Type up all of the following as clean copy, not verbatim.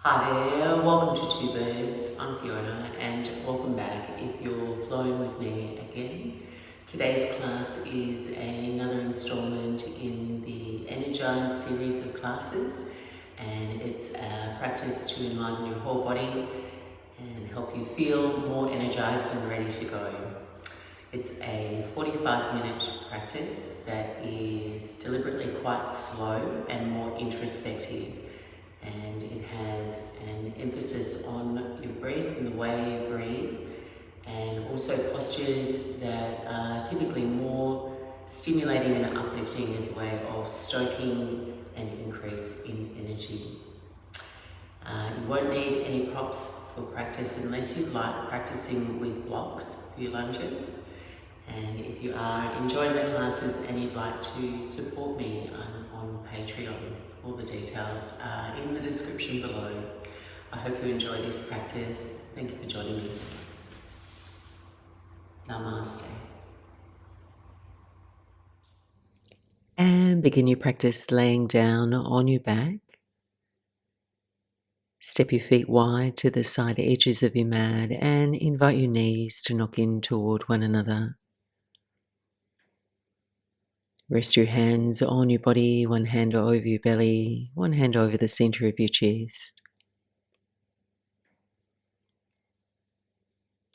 Hi there, welcome to Two Birds. I'm Fiona and welcome back if you're flowing with me again. Today's class is another installment in the Energise series of classes, and it's a practice to enliven your whole body and help you feel more energized and ready to go. It's a 45-minute practice that is deliberately quite slow and more introspective, and it has an emphasis on your breath and the way you breathe, and also postures that are typically more stimulating and uplifting as a way of stoking an increase in energy. You won't need any props for practice unless you like practicing with blocks for your lunges. And if you are enjoying the classes and you'd like to support me, I'm on Patreon. All the details are in the description below. I hope you enjoy this practice. Thank you for joining me. Namaste. And begin your practice laying down on your back. Step your feet wide to the side edges of your mat and invite your knees to knock in toward one another. Rest your hands on your body, one hand over your belly, one hand over the center of your chest.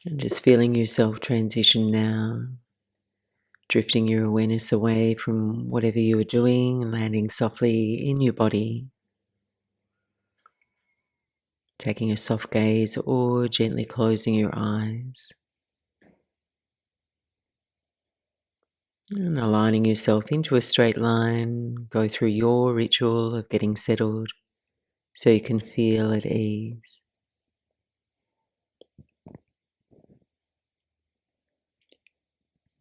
And just feeling yourself transition now, drifting your awareness away from whatever you are doing and landing softly in your body. Taking a soft gaze or gently closing your eyes. And aligning yourself into a straight line, go through your ritual of getting settled so you can feel at ease.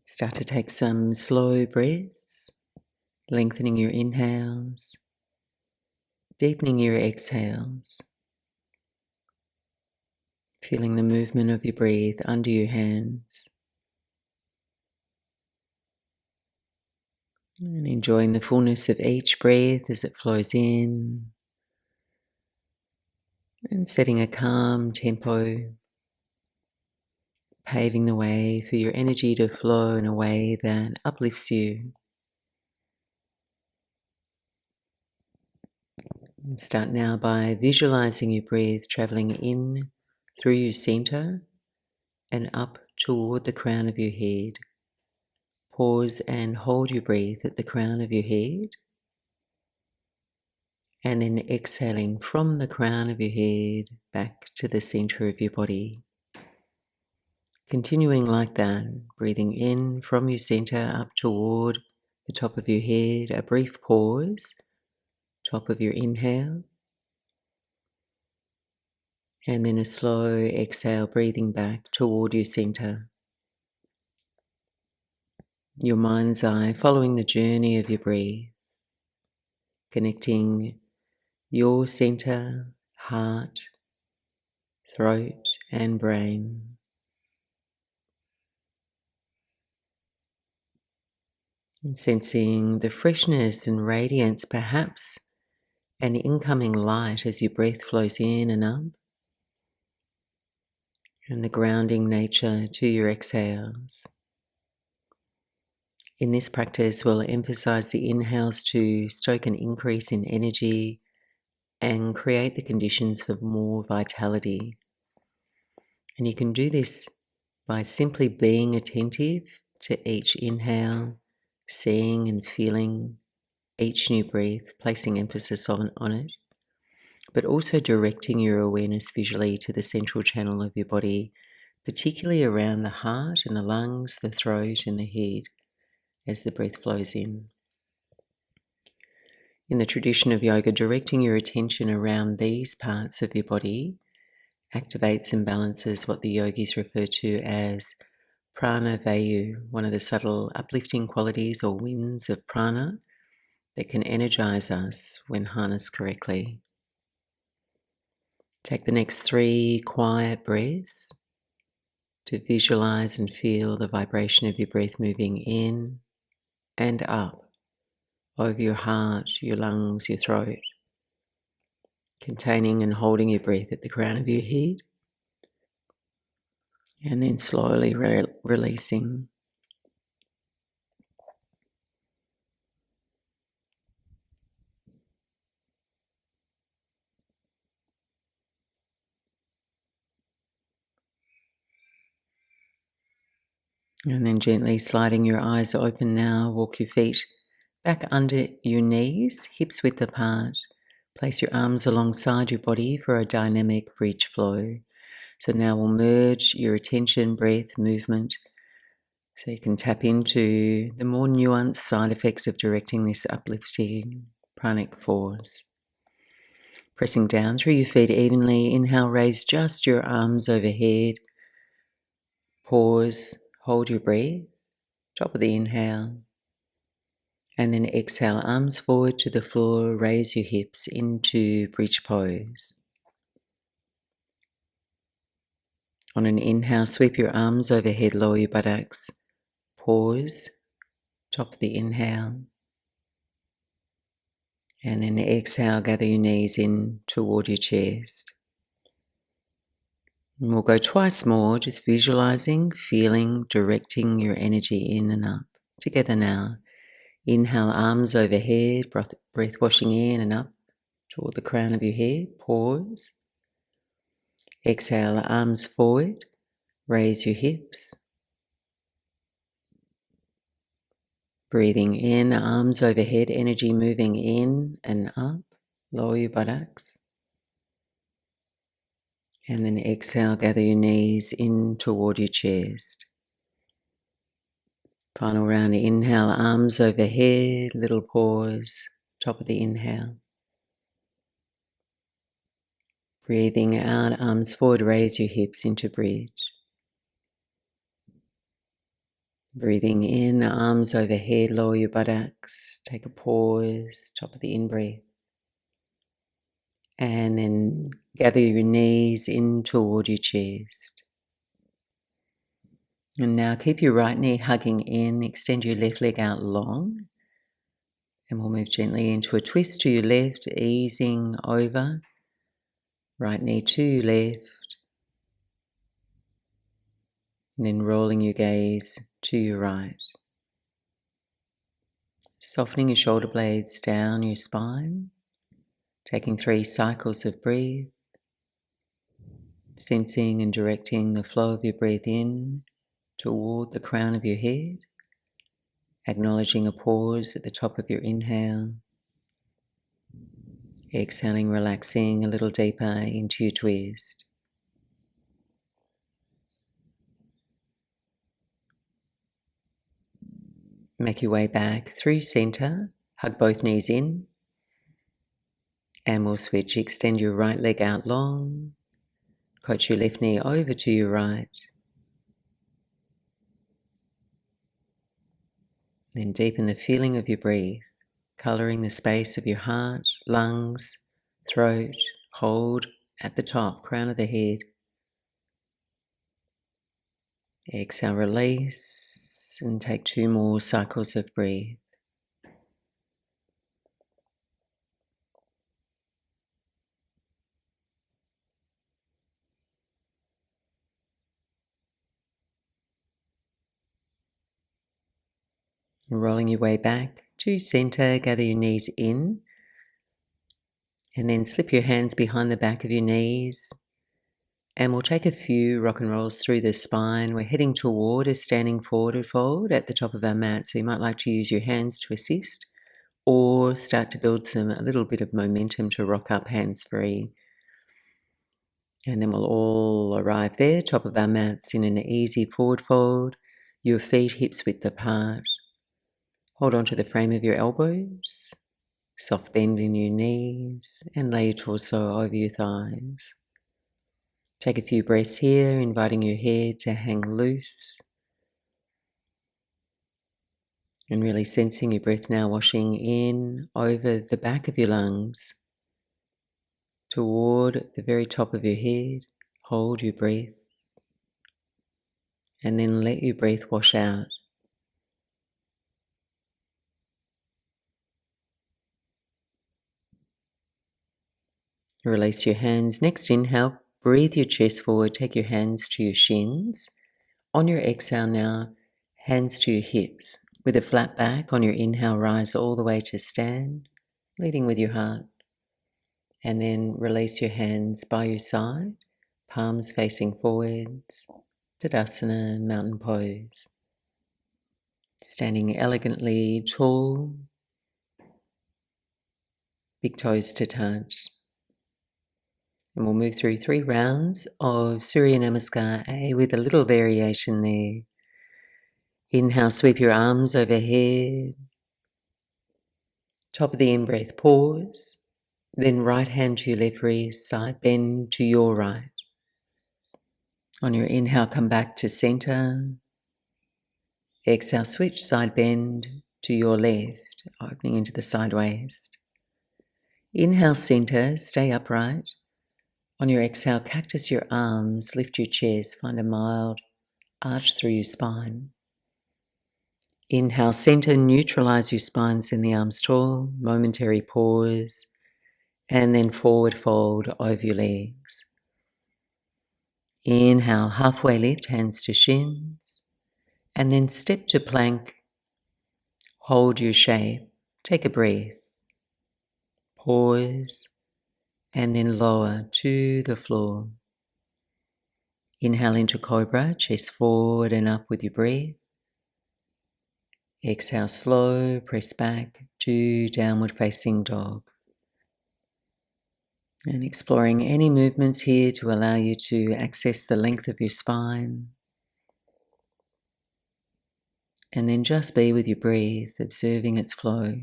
Start to take some slow breaths, lengthening your inhales, deepening your exhales. Feeling the movement of your breath under your hands. And enjoying the fullness of each breath as it flows in. And setting a calm tempo, paving the way for your energy to flow in a way that uplifts you. And start now by visualizing your breath traveling in through your center and up toward the crown of your head. Pause and hold your breath at the crown of your head. And then exhaling from the crown of your head back to the center of your body. Continuing like that, breathing in from your center up toward the top of your head, a brief pause, top of your inhale, and then a slow exhale, breathing back toward your center. Your mind's eye following the journey of your breath, connecting your center, heart, throat, and brain. And sensing the freshness and radiance, perhaps an incoming light as your breath flows in and up, and the grounding nature to your exhales. In this practice, we'll emphasize the inhales to stoke an increase in energy and create the conditions for more vitality. And you can do this by simply being attentive to each inhale, seeing and feeling each new breath, placing emphasis on it, but also directing your awareness visually to the central channel of your body, particularly around the heart and the lungs, the throat and the head as the breath flows in. In the tradition of yoga, directing your attention around these parts of your body activates and balances what the yogis refer to as prana vayu, one of the subtle uplifting qualities or winds of prana that can energize us when harnessed correctly. Take the next 3 quiet breaths to visualize and feel the vibration of your breath moving in and up over your heart, your lungs, your throat, containing and holding your breath at the crown of your head, and then slowly releasing. And then gently sliding your eyes open now, walk your feet back under your knees, hips width apart. Place your arms alongside your body for a dynamic bridge flow. So now we'll merge your attention, breath, movement, so you can tap into the more nuanced side effects of directing this uplifting pranic force. Pressing down through your feet evenly. Inhale, raise just your arms overhead. Pause, hold your breath. Top of the inhale. And then exhale, arms forward to the floor, raise your hips into bridge pose. On an inhale, sweep your arms overhead, lower your buttocks. Pause, top of the inhale. And then exhale, gather your knees in toward your chest. And we'll go twice more, just visualizing, feeling, directing your energy in and up. Together now. Inhale, arms overhead, breath washing in and up toward the crown of your head. Pause. Exhale, arms forward, raise your hips. Breathing in, arms overhead, energy moving in and up. Lower your buttocks. And then exhale, gather your knees in toward your chest. Final round, inhale, arms overhead, little pause, top of the inhale. Breathing out, arms forward, raise your hips into bridge. Breathing in, arms overhead, lower your buttocks, take a pause, top of the in-breath. And then gather your knees in toward your chest. And now keep your right knee hugging in, extend your left leg out long. And we'll move gently into a twist to your left, easing over. Right knee to your left. And then rolling your gaze to your right. Softening your shoulder blades down your spine. Taking 3 cycles of breath. Sensing and directing the flow of your breath in toward the crown of your head. Acknowledging a pause at the top of your inhale. Exhaling, relaxing a little deeper into your twist. Make your way back through center. Hug both knees in. And we'll switch. Extend your right leg out long. Coach your left knee over to your right. Then deepen the feeling of your breath, coloring the space of your heart, lungs, throat. Hold at the top, crown of the head. Exhale, release, and take 2 more cycles of breath. And rolling your way back to center, gather your knees in, and then slip your hands behind the back of your knees. And we'll take a few rock and rolls through the spine. We're heading toward a standing forward fold at the top of our mat. So you might like to use your hands to assist or start to build a little bit of momentum to rock up hands free. And then we'll all arrive there, top of our mats, in an easy forward fold. Your feet hips width apart. Hold on to the frame of your elbows. Soft bend in your knees and lay your torso over your thighs. Take a few breaths here, inviting your head to hang loose. And really sensing your breath now washing in over the back of your lungs toward the very top of your head. Hold your breath. And then let your breath wash out. Release your hands. Next inhale, breathe your chest forward. Take your hands to your shins. On your exhale now, hands to your hips. With a flat back, on your inhale, rise all the way to stand, leading with your heart. And then release your hands by your side, palms facing forwards, Tadasana, mountain pose. Standing elegantly tall, big toes to touch. And we'll move through 3 rounds of Surya Namaskar A with a little variation there. Inhale, sweep your arms overhead. Top of the in-breath, pause. Then right hand to your left wrist, side bend to your right. On your inhale, come back to center. Exhale, switch, side bend to your left, opening into the side waist. Inhale, center, stay upright. On your exhale, cactus your arms, lift your chest, find a mild arch through your spine. Inhale, center, neutralize your spine, send the arms tall, momentary pause, and then forward fold over your legs. Inhale, halfway lift, hands to shins, and then step to plank. Hold your shape, take a breath, pause, and then lower to the floor. Inhale into cobra, chest forward and up with your breath. Exhale, slow, press back to downward facing dog. And exploring any movements here to allow you to access the length of your spine. And then just be with your breath, observing its flow.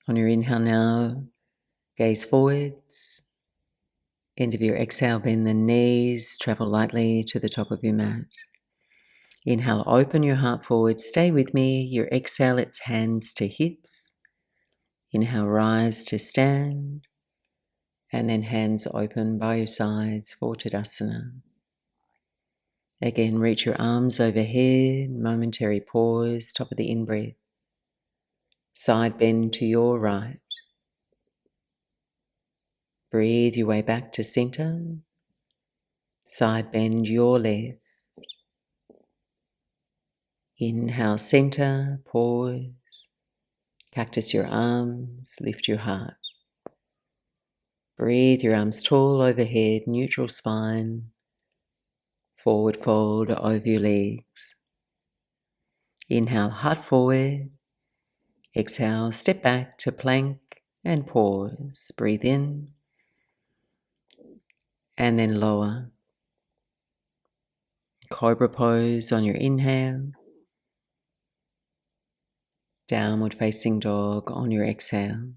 On your inhale now, gaze forwards. End of your exhale, bend the knees, travel lightly to the top of your mat. Inhale, open your heart forward. Stay with me. Your exhale, it's hands to hips. Inhale, rise to stand. And then hands open by your sides for Tadasana. Again, reach your arms overhead. Momentary pause, top of the in-breath. Side bend to your right. Breathe your way back to center. Side bend your left. Inhale, center, pause. Cactus your arms, lift your heart. Breathe your arms tall overhead, neutral spine. Forward fold over your legs. Inhale, heart forward. Exhale, step back to plank and pause. Breathe in and then lower. Cobra pose on your inhale. Downward facing dog on your exhale.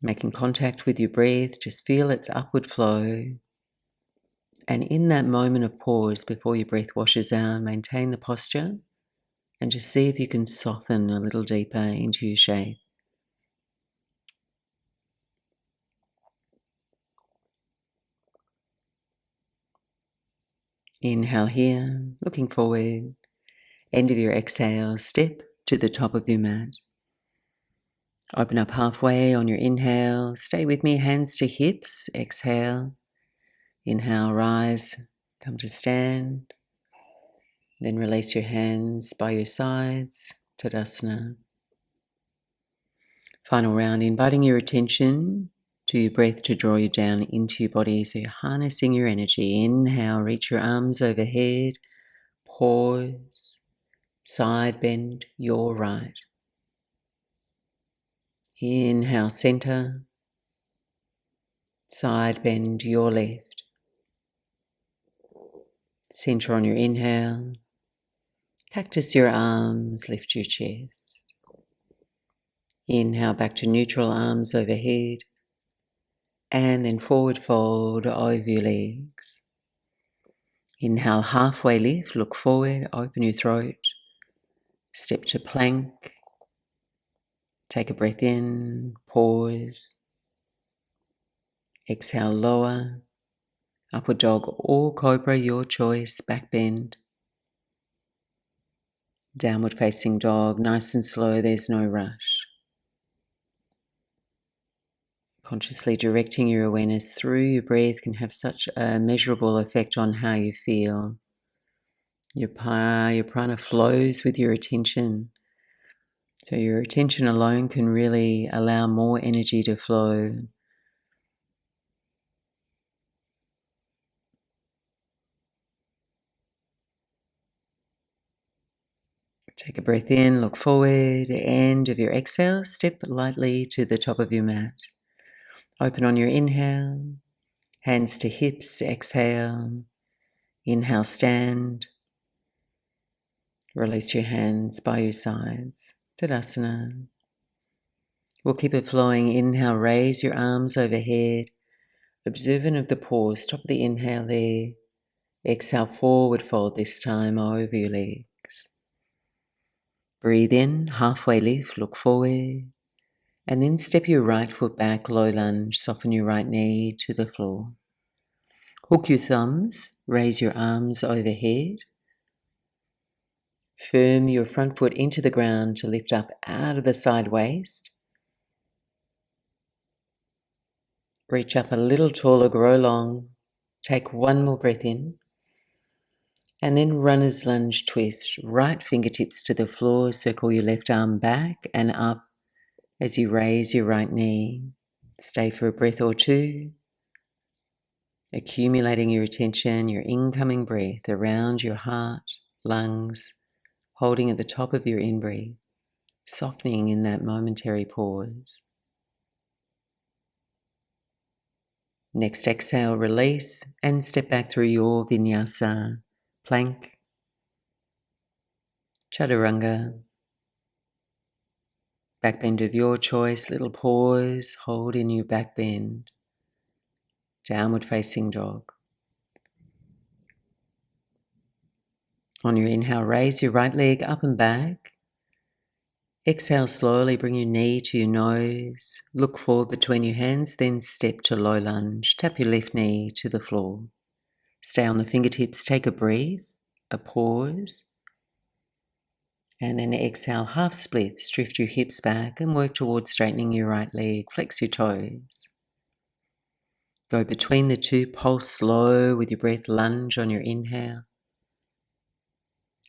Making contact with your breath, just feel its upward flow. And in that moment of pause before your breath washes out, maintain the posture and just see if you can soften a little deeper into your shape. Inhale here, looking forward. End of your exhale, step to the top of your mat. Open up halfway on your inhale. Stay with me, hands to hips. Exhale. Inhale, rise, come to stand. Then release your hands by your sides, Tadasana. Final round, inviting your attention to your breath to draw you down into your body. So you're harnessing your energy. Inhale, reach your arms overhead. Pause. Side bend your right. Inhale, center. Side bend your left. Center on your inhale. Cactus your arms, lift your chest. Inhale back to neutral, arms overhead. And then forward fold over your legs. Inhale, halfway lift, look forward, open your throat. Step to plank. Take a breath in, pause. Exhale, lower. Upward dog or cobra, your choice, back bend. Downward facing dog, nice and slow, there's no rush. Consciously directing your awareness through your breath can have such a measurable effect on how you feel. Your prana flows with your attention. So your attention alone can really allow more energy to flow. Take a breath in, look forward, end of your exhale, step lightly to the top of your mat. Open on your inhale, hands to hips, exhale. Inhale, stand. Release your hands by your sides. Tadasana. We'll keep it flowing. Inhale, raise your arms overhead. Observant of the pause. Stop the inhale there. Exhale, forward fold this time over your legs. Breathe in, halfway lift, look forward. And then step your right foot back, low lunge. Soften your right knee to the floor. Hook your thumbs. Raise your arms overhead. Firm your front foot into the ground to lift up out of the side waist. Reach up a little taller, grow long. Take one more breath in. And then runner's lunge twist. Right fingertips to the floor. Circle your left arm back and up as you raise your right knee. Stay for a breath or two. Accumulating your attention, your incoming breath around your heart, lungs, holding at the top of your in-breath, softening in that momentary pause. Next exhale, release and step back through your Vinyasa, plank, chaturanga, back bend of your choice, little pause, hold in your back bend, downward facing dog. On your inhale, raise your right leg up and back. Exhale slowly, bring your knee to your nose, look forward between your hands, then step to low lunge. Tap your left knee to the floor. Stay on the fingertips, take a breath, a pause, and then exhale, half splits, drift your hips back and work towards straightening your right leg, flex your toes. Go between the two, pulse slow with your breath, lunge on your inhale.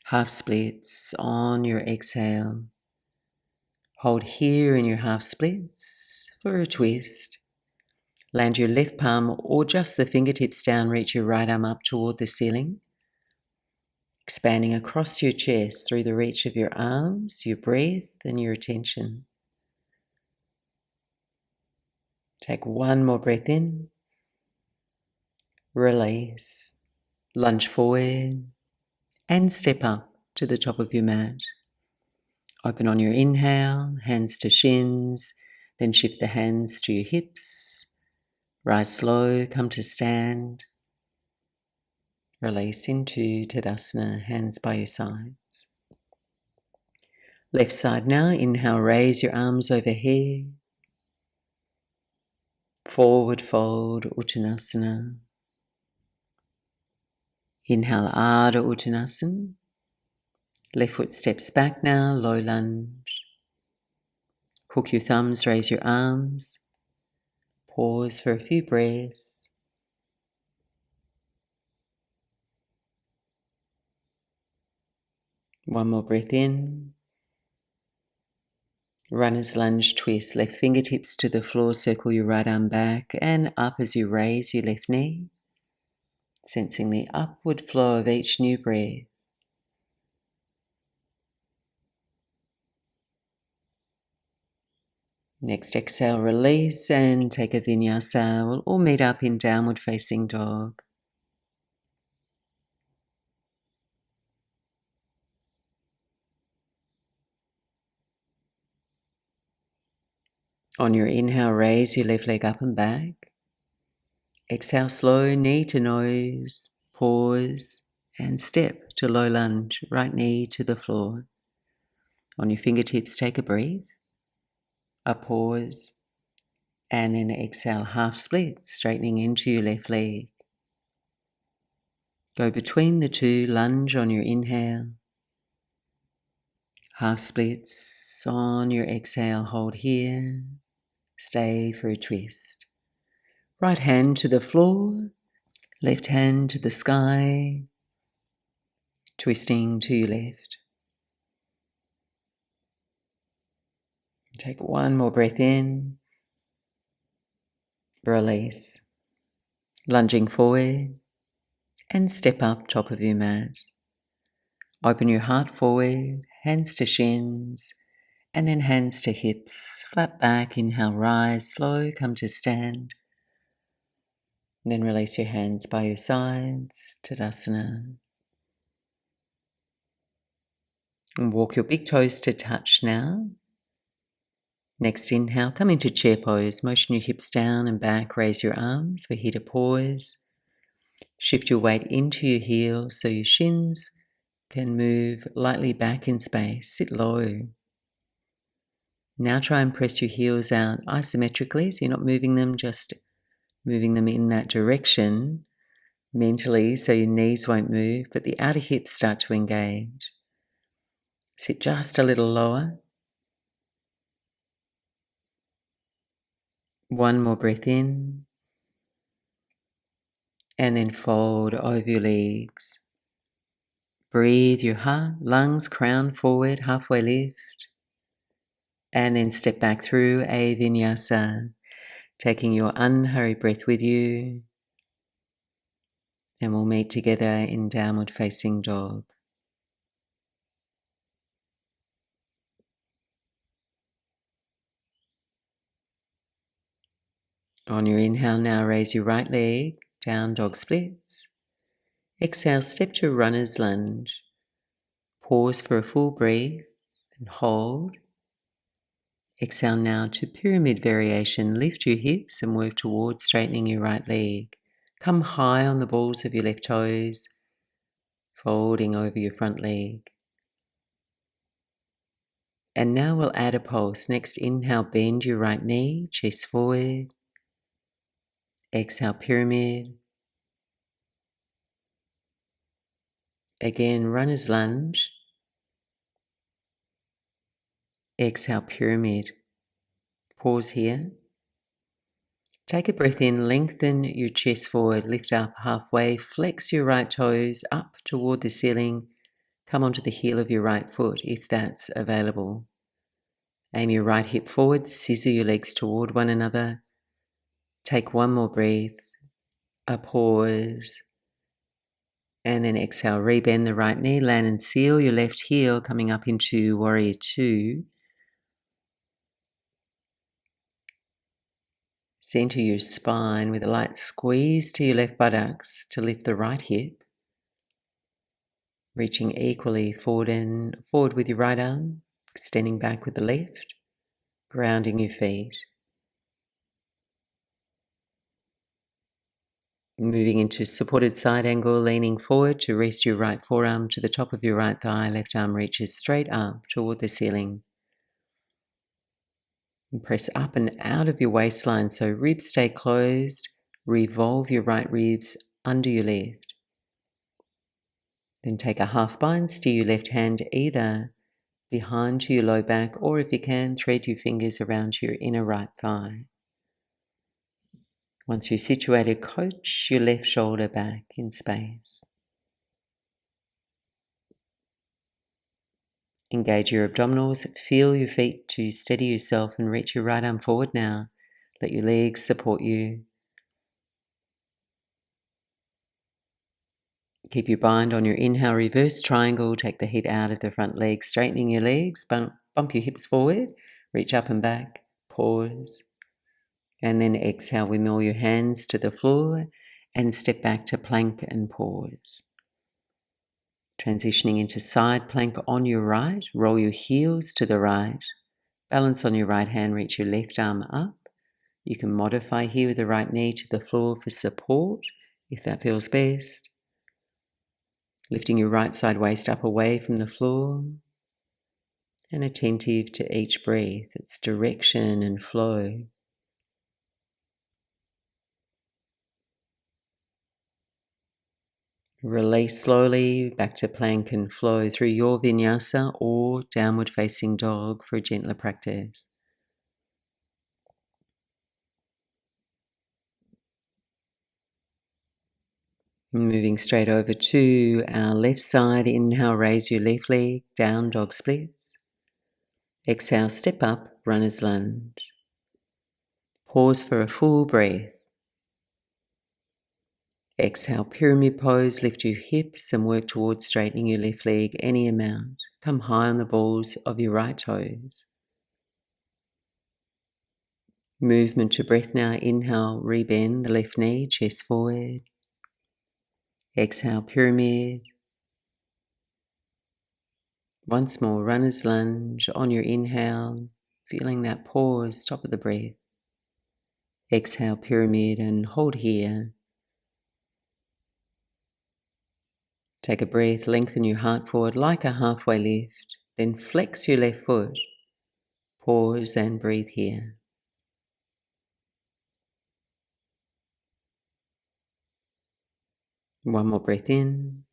Half splits on your exhale. Hold here in your half splits for a twist. Land your left palm or just the fingertips down, reach your right arm up toward the ceiling. Expanding across your chest through the reach of your arms, your breath and your attention. Take one more breath in. Release. Lunge forward and step up to the top of your mat. Open on your inhale, hands to shins, then shift the hands to your hips. Rise slow, come to stand. Release into Tadasana, hands by your sides. Left side now, inhale, raise your arms overhead. Forward fold, Uttanasana. Inhale, Ardha Uttanasana. Left foot steps back now, low lunge. Hook your thumbs, raise your arms. Pause for a few breaths. One more breath in. Runner's lunge twist, left fingertips to the floor, circle your right arm back and up as you raise your left knee, sensing the upward flow of each new breath. Next exhale, release and take a Vinyasa. We'll all meet up in downward facing dog. On your inhale, raise your left leg up and back. Exhale, slow, knee to nose, pause, and step to low lunge, right knee to the floor. On your fingertips, take a breath, a pause, and then exhale, half split, straightening into your left leg. Go between the two, lunge on your inhale. Half splits on your exhale, hold here. Stay for a twist. Right hand to the floor, left hand to the sky, twisting to your left. Take one more breath in, release. Lunging forward and step up top of your mat. Open your heart forward, hands to shins, and then hands to hips. Flat back, inhale, rise, slow, come to stand. And then release your hands by your sides, Tadasana. And walk your big toes to touch now. Next inhale, come into chair pose. Motion your hips down and back, raise your arms. We're here to pause. Shift your weight into your heels so your shins can move lightly back in space. Sit low. Now try and press your heels out isometrically, so you're not moving them, just moving them in that direction mentally so your knees won't move, but the outer hips start to engage. Sit just a little lower. One more breath in. And then fold over your legs. Breathe your heart, lungs, crown forward, halfway lift. And then step back through a Vinyasa, taking your unhurried breath with you. And we'll meet together in downward facing dog. On your inhale now, raise your right leg, down dog splits. Exhale, step to runner's lunge. Pause for a full breath and hold. Exhale now to pyramid variation. Lift your hips and work towards straightening your right leg. Come high on the balls of your left toes, folding over your front leg. And now we'll add a pulse. Next inhale, bend your right knee, chest forward. Exhale, pyramid. Again, runner's lunge. Exhale, pyramid. Pause here. Take a breath in, lengthen your chest forward, lift up halfway, flex your right toes up toward the ceiling. Come onto the heel of your right foot if that's available. Aim your right hip forward, scissor your legs toward one another. Take one more breath, a pause, and then exhale. Rebend the right knee, land and seal your left heel coming up into Warrior Two. Center your spine with a light squeeze to your left buttocks to lift the right hip. Reaching equally forward with your right arm, extending back with the left, grounding your feet. Moving into supported side angle, leaning forward to rest your right forearm to the top of your right thigh, left arm reaches straight up toward the ceiling. And press up and out of your waistline so ribs stay closed. Revolve your right ribs under your left. Then take a half bind, steer your left hand either behind your low back, or if you can, thread your fingers around your inner right thigh. Once you're situated, coach your left shoulder back in space. Engage your abdominals, feel your feet to steady yourself and reach your right arm forward now. Let your legs support you. Keep your bind on your inhale, reverse triangle, take the heat out of the front leg, straightening your legs, bump your hips forward, reach up and back, pause. And then exhale, windmill your hands to the floor and step back to plank and pause. Transitioning into side plank on your right, roll your heels to the right, balance on your right hand, reach your left arm up. You can modify here with the right knee to the floor for support if that feels best. Lifting your right side waist up away from the floor and attentive to each breath, its direction and flow. Release slowly back to plank and flow through your vinyasa or downward facing dog for a gentler practice. Moving straight over to our left side. Inhale, raise your left leg, down dog splits. Exhale, step up, runner's lunge. Pause for a full breath. Exhale, pyramid pose, lift your hips and work towards straightening your left leg any amount. Come high on the balls of your right toes. Movement to breath now. Inhale, rebend the left knee, chest forward. Exhale, pyramid. Once more, runner's lunge on your inhale, feeling that pause, top of the breath. Exhale, pyramid, and hold here. Take a breath, lengthen your heart forward like a halfway lift, then flex your left foot. Pause and breathe here. One more breath in.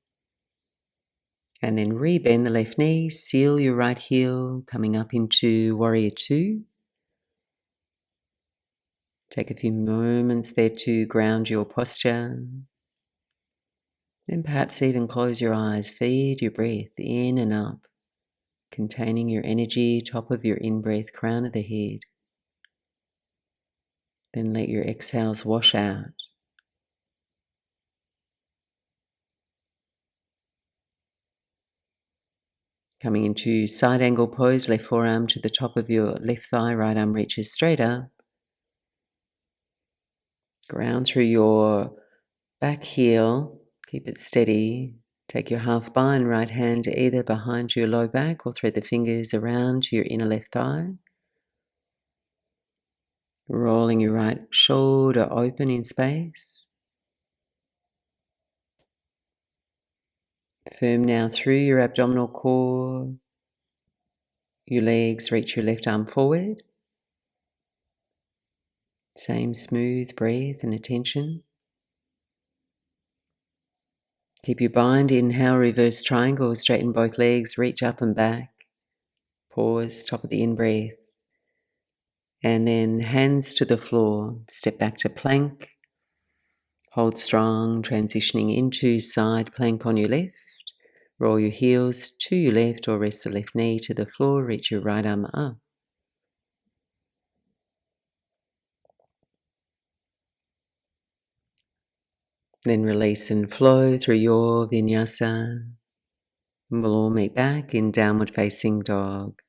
And then rebend the left knee, seal your right heel, coming up into warrior two. Take a few moments there to ground your posture. Then perhaps even close your eyes, feed your breath in and up, containing your energy, top of your in-breath, crown of the head. Then let your exhales wash out. Coming into side angle pose, left forearm to the top of your left thigh, right arm reaches straight up. Ground through your back heel, keep it steady. Take your half bind, right hand either behind your low back or thread the fingers around to your inner left thigh. Rolling your right shoulder open in space. Firm now through your abdominal core. Your legs reach your left arm forward. Same smooth breath and attention. Keep your bind. Inhale, reverse triangle. Straighten both legs, reach up and back. Pause, top of the in-breath. And then hands to the floor. Step back to plank. Hold strong, transitioning into side plank on your left. Roll your heels to your left or rest the left knee to the floor. Reach your right arm up. Then release and flow through your vinyasa. And we'll all meet back in downward facing dog.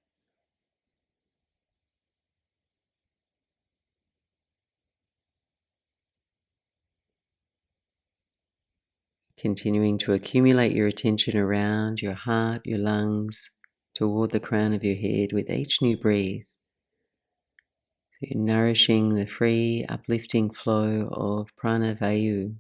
Continuing to accumulate your attention around your heart, your lungs, toward the crown of your head with each new breath. You're nourishing the free, uplifting flow of pranayama,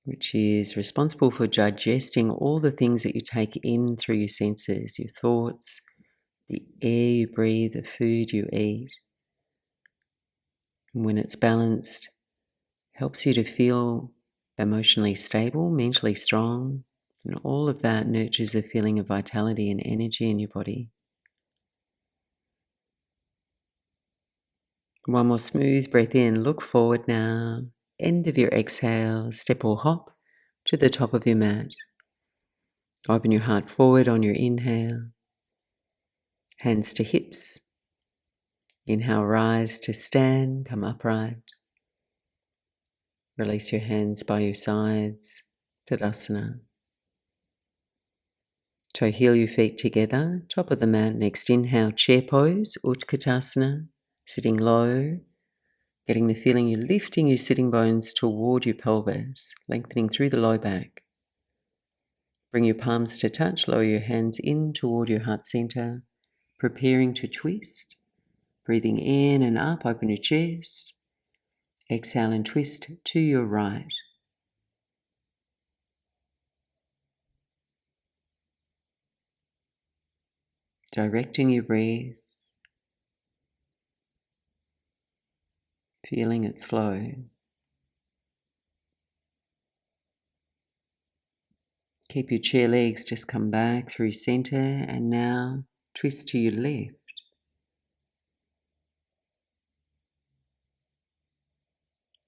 which is responsible for digesting all the things that you take in through your senses, your thoughts, the air you breathe, the food you eat. And when it's balanced, helps you to feel emotionally stable, mentally strong, and all of that nurtures a feeling of vitality and energy in your body. One more smooth breath in, look forward now. End of your exhale, step or hop to the top of your mat. Open your heart forward on your inhale. Hands to hips. Inhale, rise to stand, come upright. Release your hands by your sides, Tadasana. Toe heel your feet together, top of the mat. Next inhale, chair pose, Utkatasana, sitting low, getting the feeling you're lifting your sitting bones toward your pelvis, lengthening through the low back. Bring your palms to touch, lower your hands in toward your heart center, preparing to twist. Breathing in and up, open your chest. Exhale and twist to your right. Directing your breath, feeling its flow. Keep your chair legs just come back through center, and now twist to your left.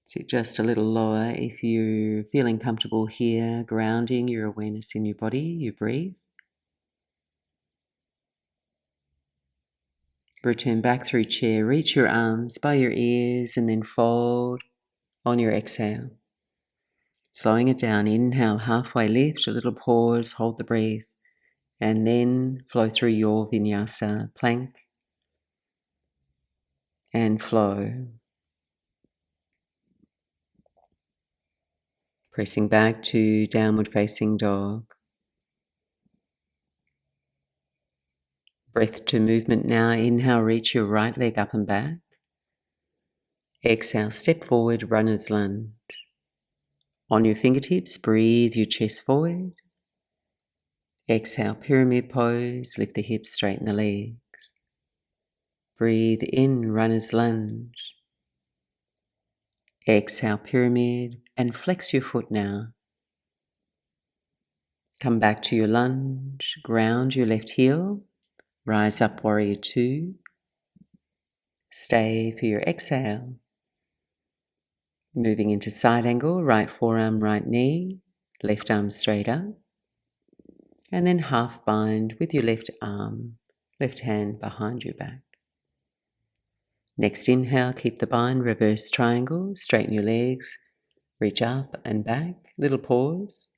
Sit just a little lower. If you're feeling comfortable here, grounding your awareness in your body, you breathe. Return back through chair, reach your arms by your ears and then fold on your exhale. Slowing it down, inhale, halfway lift, a little pause, hold the breath, and then flow through your Vinyasa, plank and flow. Pressing back to downward facing dog. Breath to movement now. Inhale, reach your right leg up and back. Exhale, step forward, runner's lunge. On your fingertips, breathe your chest forward. Exhale, pyramid pose, lift the hips, straighten the legs. Breathe in, runner's lunge. Exhale, pyramid, and flex your foot now. Come back to your lunge, ground your left heel, rise up, warrior two. Stay for your exhale. Moving into side angle, right forearm, right knee, left arm straight up. And then half bind with your left arm, left hand behind your back. Next inhale, keep the bind, reverse triangle, straighten your legs, reach up and back, little pause,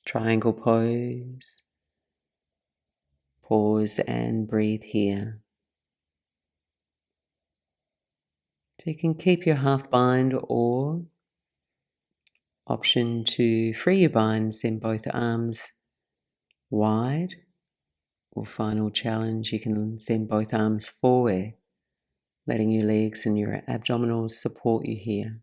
triangle pose, pause and breathe here. So you can keep your half bind or option to free your bind, send both arms wide, or final challenge, you can send both arms forward, letting your legs and your abdominals support you here.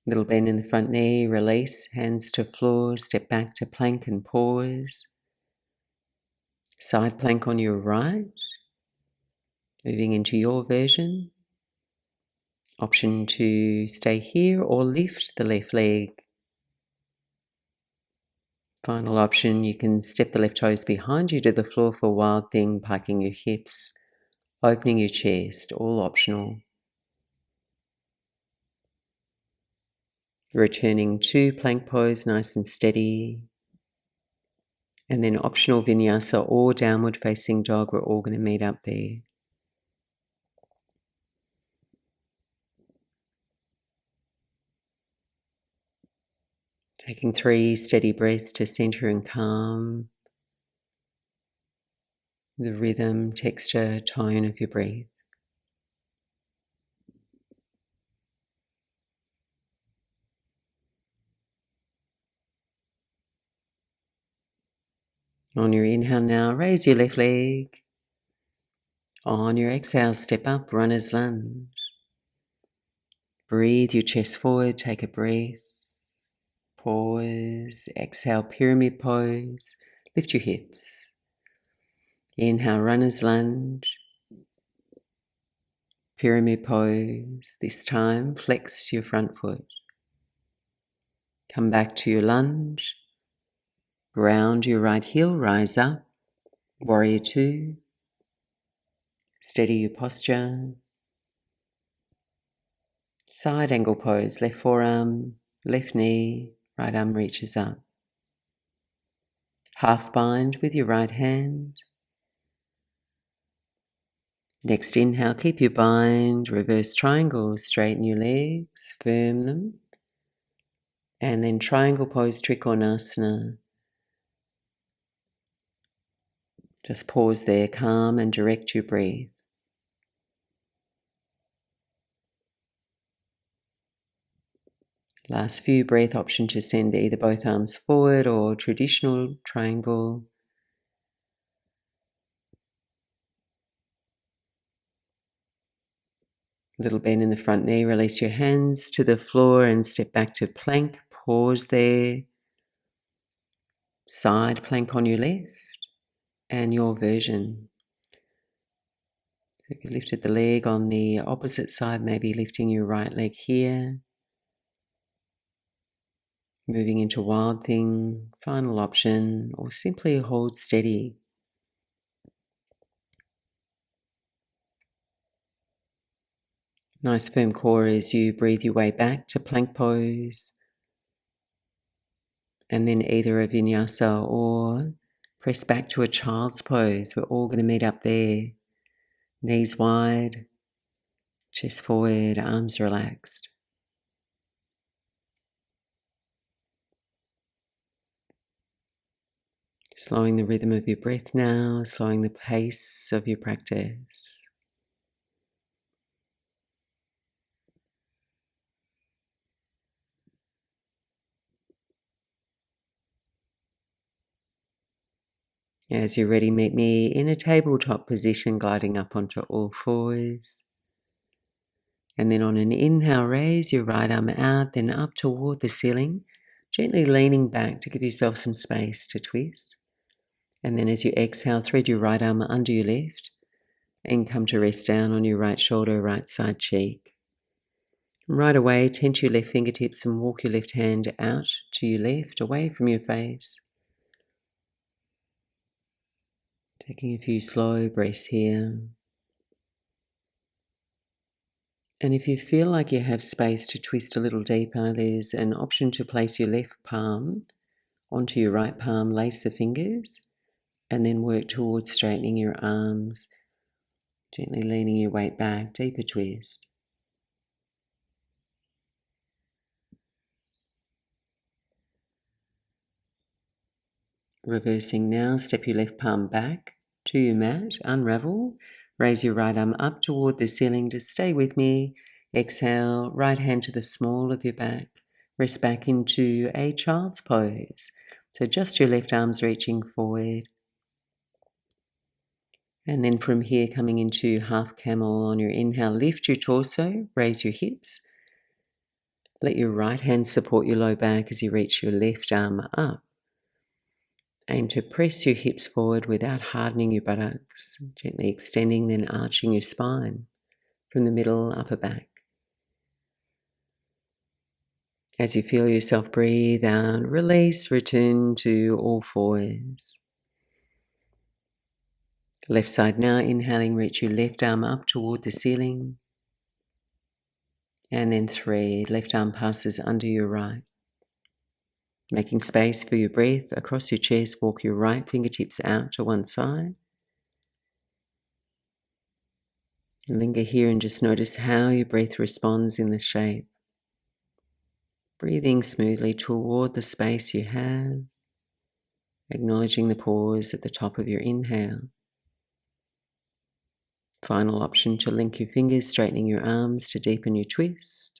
Little bend in the front knee, release, hands to floor, step back to plank and pause. Side plank on your right, moving into your version. Option to stay here or lift the left leg. Final option, you can step the left toes behind you to the floor for wild thing, parking your hips, opening your chest, all optional. Returning to plank pose, nice and steady. And then optional vinyasa or downward facing dog, we're all going to meet up there. Taking 3 steady breaths to center and calm the rhythm, texture, tone of your breath. On your inhale now, raise your left leg. On your exhale, step up, runner's lunge. Breathe your chest forward, take a breath. Pause, exhale, pyramid pose. Lift your hips. Inhale, runner's lunge. Pyramid pose. This time, flex your front foot. Come back to your lunge. Ground your right heel, rise up. Warrior two. Steady your posture. Side angle pose, left forearm, left knee, right arm reaches up. Half bind with your right hand. Next inhale, keep your bind, reverse triangle, straighten your legs, firm them. And then triangle pose, trikonasana. Just pause there, calm and direct your breath. Last few breath, option to send either both arms forward or traditional triangle. Little bend in the front knee, release your hands to the floor and step back to plank. Pause there. Side plank on your left and your version. So if you lifted the leg on the opposite side, maybe lifting your right leg here. Moving into Wild Thing, final option, or simply hold steady. Nice firm core as you breathe your way back to plank pose. And then either a Vinyasa or press back to a child's pose. We're all going to meet up there. Knees wide, chest forward, arms relaxed. Slowing the rhythm of your breath now, slowing the pace of your practice. As you're ready, meet me in a tabletop position, gliding up onto all fours. And then on an inhale, raise your right arm out, then up toward the ceiling, gently leaning back to give yourself some space to twist. And then as you exhale, thread your right arm under your left and come to rest down on your right shoulder, right side cheek. Right away, tense your left fingertips and walk your left hand out to your left, away from your face. Taking a few slow breaths here. And if you feel like you have space to twist a little deeper, there's an option to place your left palm onto your right palm, lace the fingers, and then work towards straightening your arms, gently leaning your weight back, deeper twist. Reversing now, step your left palm back to your mat, unravel, raise your right arm up toward the ceiling. Just stay with me. Exhale, right hand to the small of your back. Rest back into a child's pose. So just your left arm's reaching forward. And then from here, coming into half camel on your inhale, lift your torso, raise your hips. Let your right hand support your low back as you reach your left arm up. Aim to press your hips forward without hardening your buttocks, gently extending, then arching your spine from the middle upper back. As you feel yourself breathe out, release, return to all fours. Left side now, inhaling, reach your left arm up toward the ceiling. And then 3, left arm passes under your right. Making space for your breath across your chest, walk your right fingertips out to one side. Linger here and just notice how your breath responds in the shape. Breathing smoothly toward the space you have, acknowledging the pause at the top of your inhale. Final option to link your fingers, straightening your arms to deepen your twist.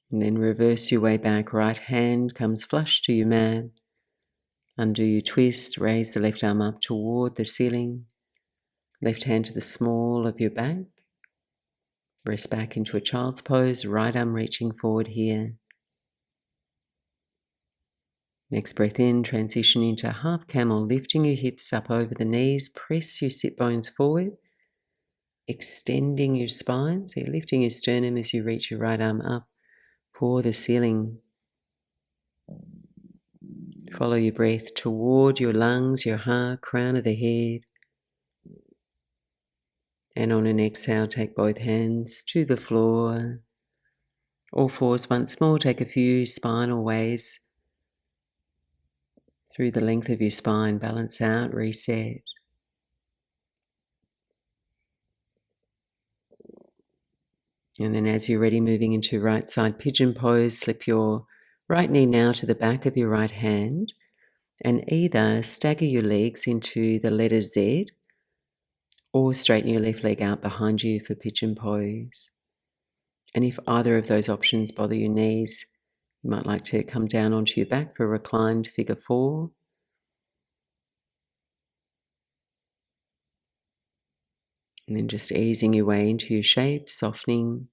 And then reverse your way back, right hand comes flush to your mat. Undo your twist, raise the left arm up toward the ceiling. Left hand to the small of your back. Rest back into a child's pose, right arm reaching forward here. Next breath in, transition into half camel, lifting your hips up over the knees, press your sit bones forward, extending your spine, so you're lifting your sternum as you reach your right arm up for the ceiling. Follow your breath toward your lungs, your heart, crown of the head. And on an exhale, take both hands to the floor. All fours once more, take a few spinal waves through the length of your spine, balance out, reset. And then as you're ready, moving into right side pigeon pose, slip your right knee now to the back of your right hand and either stagger your legs into the letter Z or straighten your left leg out behind you for pigeon pose. And if either of those options bother your knees, you might like to come down onto your back for reclined figure 4. And then just easing your way into your shape, softening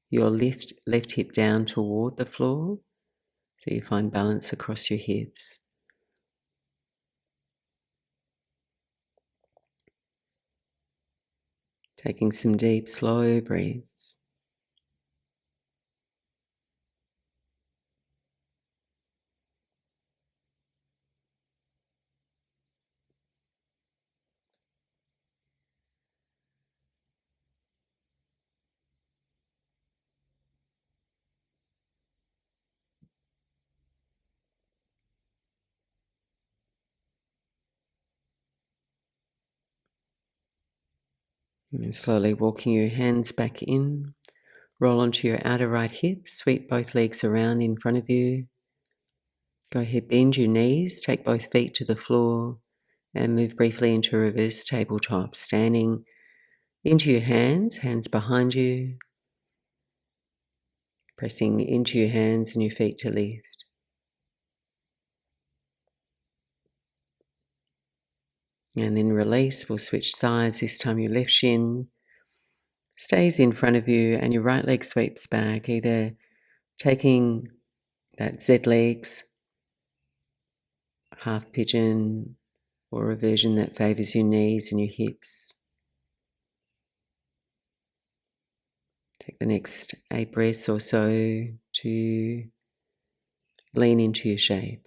your left hip down toward the floor so you find balance across your hips. Taking some deep, slow breaths. And slowly walking your hands back in. Roll onto your outer right hip. Sweep both legs around in front of you. Go ahead, bend your knees. Take both feet to the floor. And move briefly into reverse tabletop. Standing into your hands, hands behind you. Pressing into your hands and your feet to lift. And then release. We'll switch sides. This time your left shin stays in front of you and your right leg sweeps back, either taking that Z legs, half pigeon, or a version that favours your knees and your hips. Take the next 8 breaths or so to lean into your shape.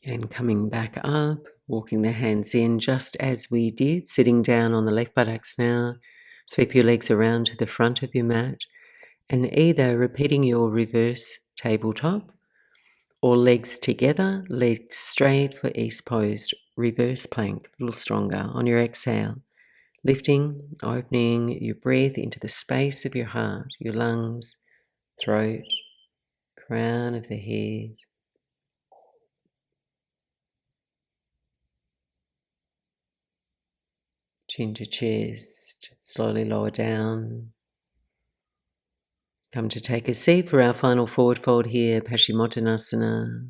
And coming back up, walking the hands in just as we did, sitting down on the left buttocks now. Sweep your legs around to the front of your mat and either repeating your reverse tabletop or legs together, legs straight for east pose, reverse plank, a little stronger on your exhale. Lifting, opening your breath into the space of your heart, your lungs, throat, crown of the head. Chin to chest, slowly lower down. Come to take a seat for our final forward fold here, Paschimottanasana.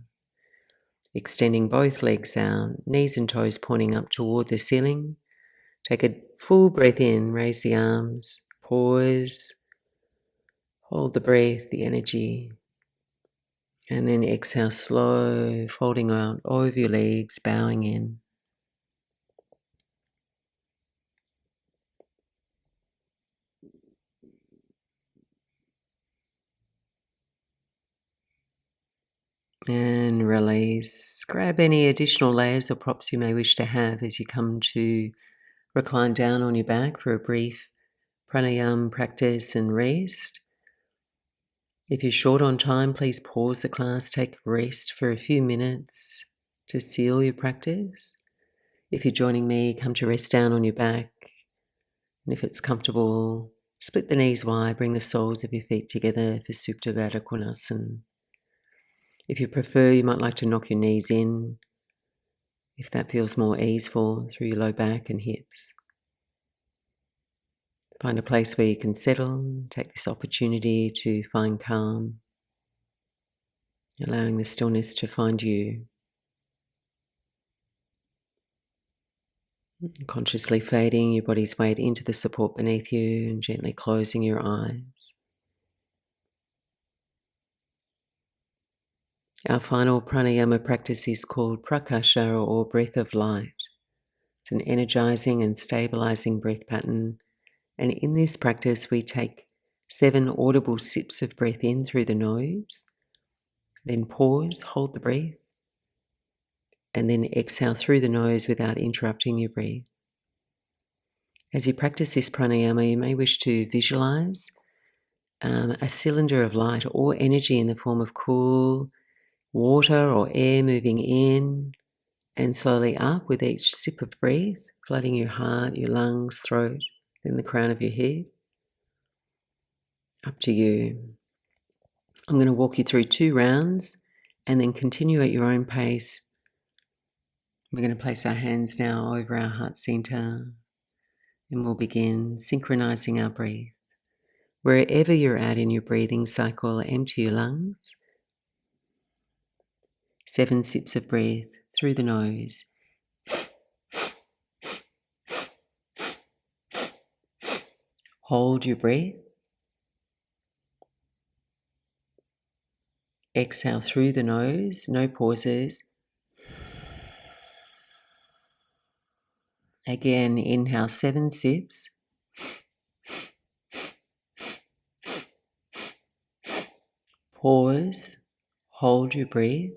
Extending both legs out, knees and toes pointing up toward the ceiling. Take a full breath in, raise the arms, pause, hold the breath, the energy. And then exhale slow, folding out over your legs, bowing in. And release. Grab any additional layers or props you may wish to have as you come to recline down on your back for a brief pranayama practice and rest. If you're short on time, please pause the class, take a rest for a few minutes to seal your practice. If you're joining me, come to rest down on your back. And if it's comfortable, split the knees wide, bring the soles of your feet together for Supta Baddha Konasana. If you prefer, you might like to knock your knees in, if that feels more easeful, through your low back and hips. Find a place where you can settle, take this opportunity to find calm, allowing the stillness to find you. Consciously fading your body's weight into the support beneath you and gently closing your eyes. Our final pranayama practice is called prakasha, or breath of light. It's an energizing and stabilizing breath pattern. And in this practice, we take 7 audible sips of breath in through the nose, then pause, hold the breath, and then exhale through the nose without interrupting your breath. As you practice this pranayama, you may wish to visualize a cylinder of light or energy in the form of cool water or air moving in and slowly up with each sip of breath, flooding your heart, your lungs, throat, then the crown of your head. Up to you. I'm going to walk you through 2 rounds and then continue at your own pace. We're going to place our hands now over our heart center and we'll begin synchronizing our breath. Wherever you're at in your breathing cycle, empty your lungs. 7 sips of breath through the nose. Hold your breath. Exhale through the nose, no pauses. Again, inhale 7 sips. Pause, hold your breath.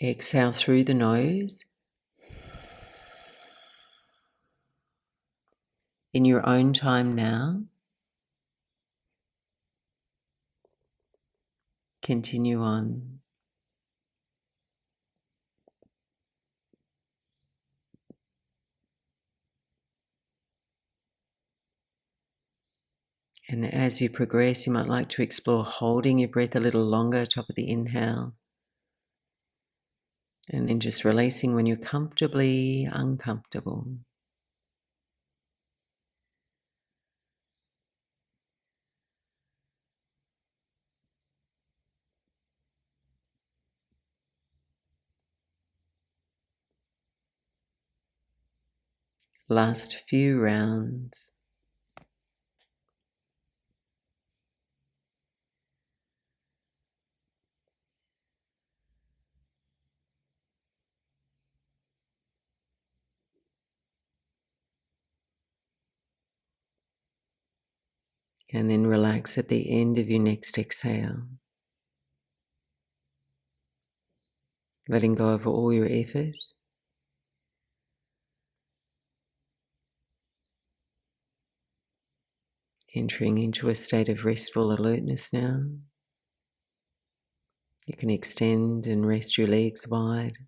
Exhale through the nose. In your own time now, continue on. And as you progress, you might like to explore holding your breath a little longer, top of the inhale. And then just releasing when you're comfortably uncomfortable. Last few rounds. And then relax at the end of your next exhale. Letting go of all your effort. Entering into a state of restful alertness now. You can extend and rest your legs wide.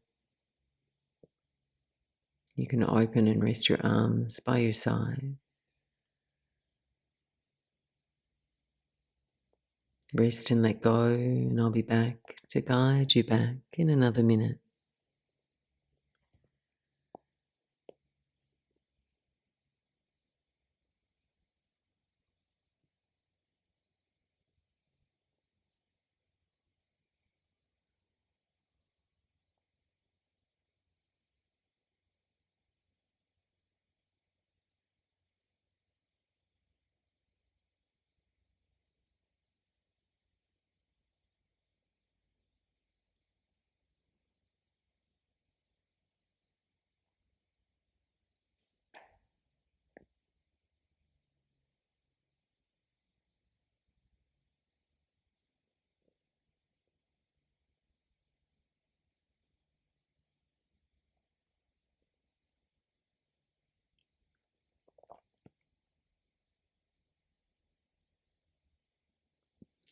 You can open and rest your arms by your side. Rest and let go, and I'll be back to guide you back in another minute.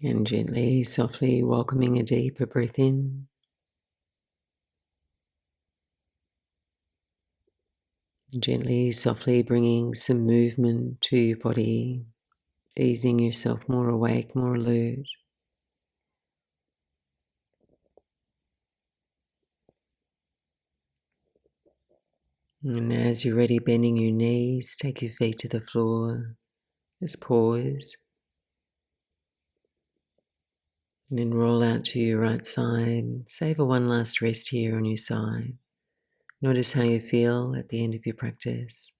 And gently, softly welcoming a deeper breath in. Gently, softly bringing some movement to your body, easing yourself more awake, more alert. And as you're ready, bending your knees, take your feet to the floor. Just pause. And then roll out to your right side. Savor one last rest here on your side. Notice how you feel at the end of your practice.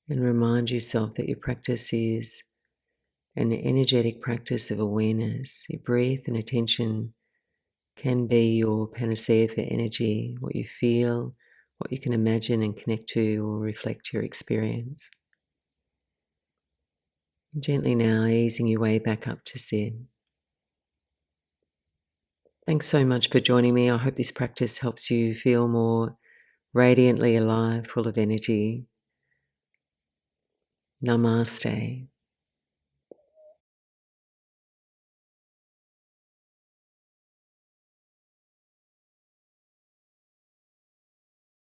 And remind yourself that your practice is an energetic practice of awareness. Your breath and attention can be your panacea for energy, what you feel, what you can imagine and connect to or reflect your experience. Gently now easing your way back up to sit. Thanks so much for joining me. I hope this practice helps you feel more radiantly alive, full of energy. Namaste.